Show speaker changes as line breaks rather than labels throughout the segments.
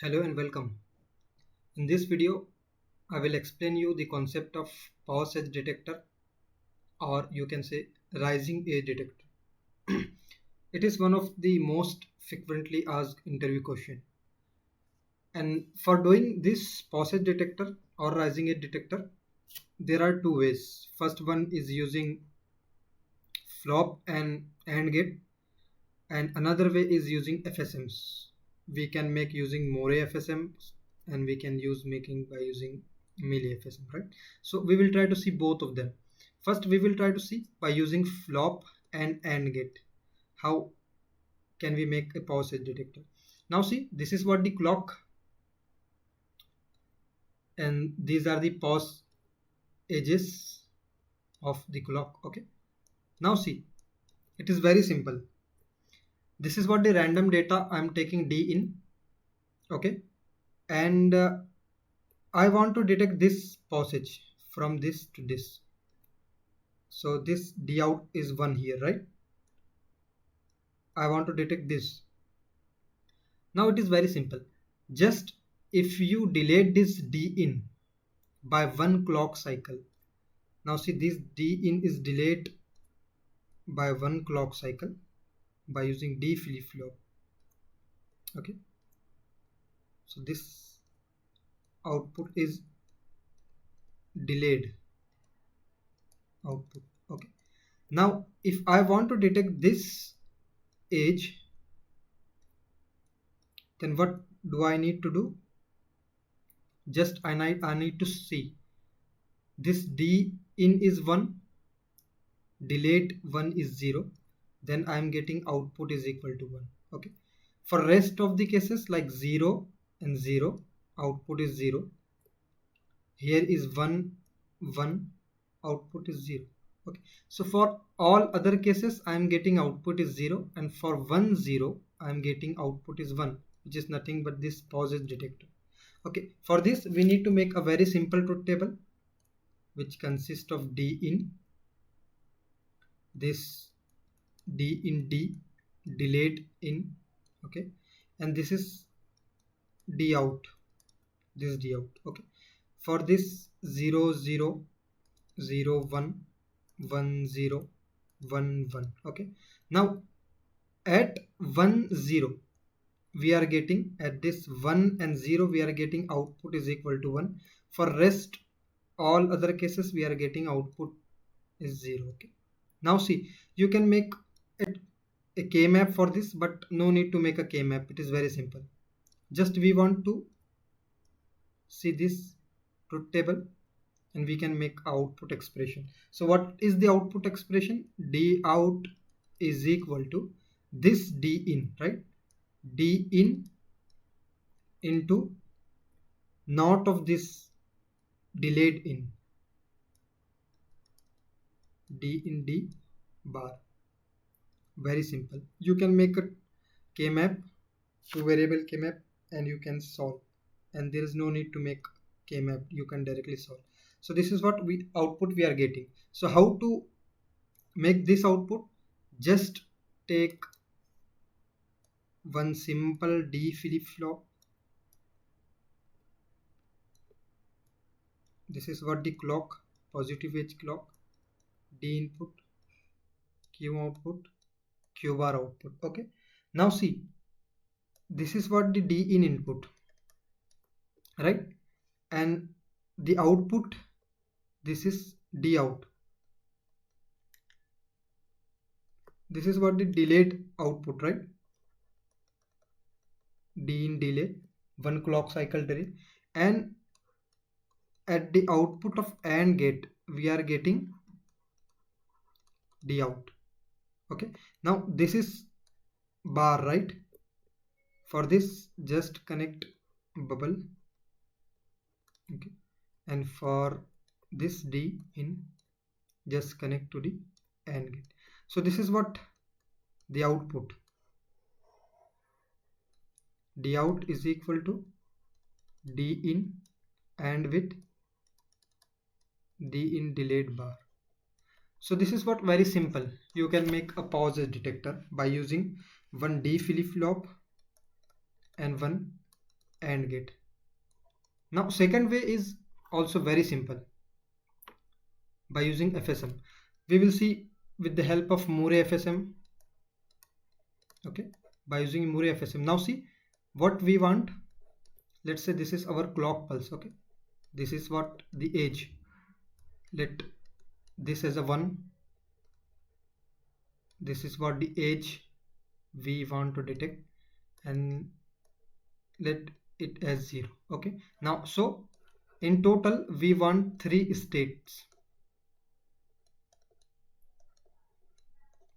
Hello and welcome. In this video, I will explain you the concept of pause edge detector, or you can say rising edge detector. It is one of the most frequently asked interview question. And for doing this pause edge detector or rising edge detector, there are two ways. First one is using flop and AND gate, and another way is using FSMs. We can make using Moore FSMs, and we can use making by using Mealy FSM, right? So we will try to see both of them. First we will try to see by using flop and AND gate how can we make a pause edge detector. Now see, this is what the clock, and these are the pause edges of the clock. Okay, now see, it is very simple. This is what the random data I'm taking D in. Okay, and I want to detect this passage from this to this. So this D out is 1 here, right? I want to detect this. Now it is very simple. Just if you delete this D in by 1 clock cycle. Now see, this D in is delayed by 1 clock cycle by using D flip flop. Okay. So this output is delayed output. Okay. Now if I want to detect this edge, then what do I need to do? Just I need to see this D in is 1, delete 1 is 0, then I am getting output is equal to 1. Okay, for rest of the cases like 0 and 0, output is 0. Here is 1 1, output is 0. Okay, so for all other cases I am getting output is 0, and for 1 0 I am getting output is 1, which is nothing but this pause edge detector. Okay, for this we need to make a very simple truth table which consists of D in, this D in D, delayed in, okay, and this is D out, this D out. Okay, for this 0 0 0 1 1 0 1 1. Okay, now at 1 0 we are getting, at this 1 and 0 we are getting output is equal to 1. For rest all other cases we are getting output is 0. Okay, now see, you can make a k-map for this, but no need to make a k-map. It is very simple. Just we want to see this truth table and we can make output expression. So what is the output expression? D out is equal to this D in, right? D in into not of this delayed in, D in D bar. Very simple. You can make a k-map, two variable k-map, and you can solve, and there is no need to make k-map, you can directly solve. So this is what we output we are getting. So how to make this output? Just take one simple D flip flop. This is what the clock, positive edge clock, D input, Q output, Q bar output. Okay, now see, this is what the D in input, right? And the output, this is D out. This is what the delayed output, right? D in delay, 1 clock cycle delay, and at the output of AND gate we are getting D out. Okay, now this is bar, right? For this just connect bubble. Okay, and for this D in just connect to the AND gate. So this is what the output, D out is equal to D in and with D in delayed bar. So this is what, very simple. You can make a pause edge detector by using one D flip flop and one AND gate. Now second way is also very simple. By using FSM, we will see with the help of Moore FSM. Okay, by using Moore FSM, now see what we want. Let's say this is our clock pulse. Okay, this is what the age. Let this as a 1. This is what the age we want to detect, and let it as 0. Okay, now so in total we want 3 states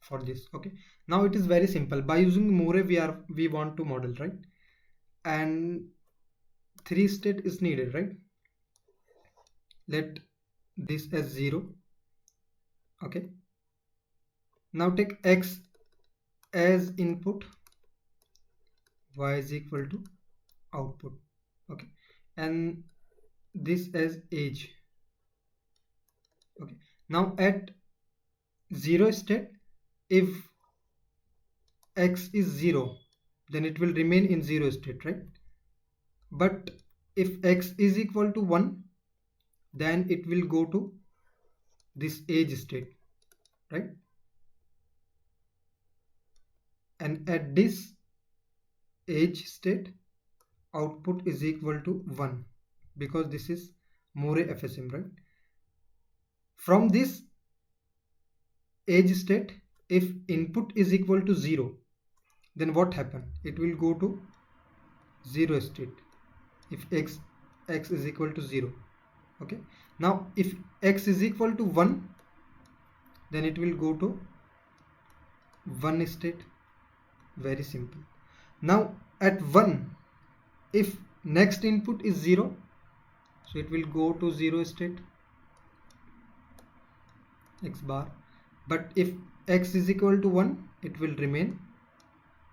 for this. Okay, now it is very simple. By using Moore we want to model, right? And 3 state is needed, right? Let this as 0. Okay, now take x as input, y is equal to output. Okay, and this as age. Okay, now at 0 state, if x is 0, then it will remain in 0 state, right? But if x is equal to 1, then it will go to this age state, right? And at this age state, output is equal to 1, because this is Moore FSM, right? From this age state, if input is equal to 0, then what happen? It will go to 0 state if x is equal to 0. Okay, now if x is equal to 1, then it will go to 1 state. Very simple. Now at 1, if next input is 0, so it will go to 0 state, x bar. But if x is equal to 1, it will remain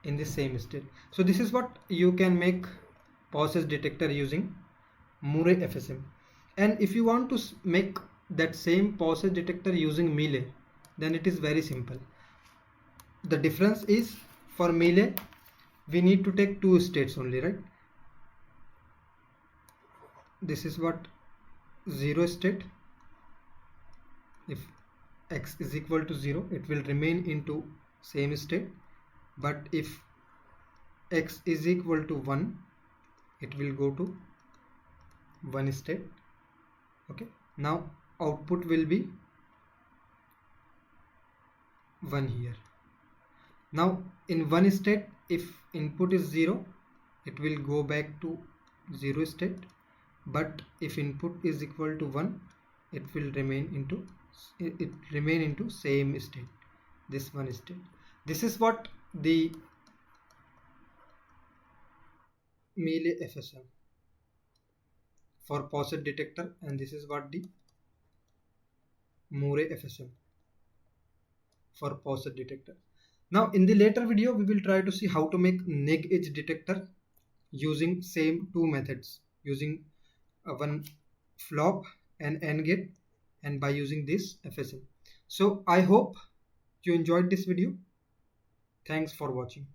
in the same state. So this is what you can make pauses detector using Moore FSM. And if you want to make that same pauses detector using Mealy, then it is very simple. The difference is, for Mealy we need to take 2 states only, right? This is what 0 state. If x is equal to 0, it will remain into same state. But if x is equal to 1, it will go to 1 state. Okay, now output will be 1 here. Now in 1 state, if input is 0, it will go back to 0 state. But if input is equal to 1, it will remain into same state, this 1 state. This is what the Mealy FSM for pause detector, and this is what the Moore FSM for pause detector. Now in the later video we will try to see how to make neg edge detector using same 2 methods, using one flop and AND gate, and by using this FSM. So I hope you enjoyed this video. Thanks for watching.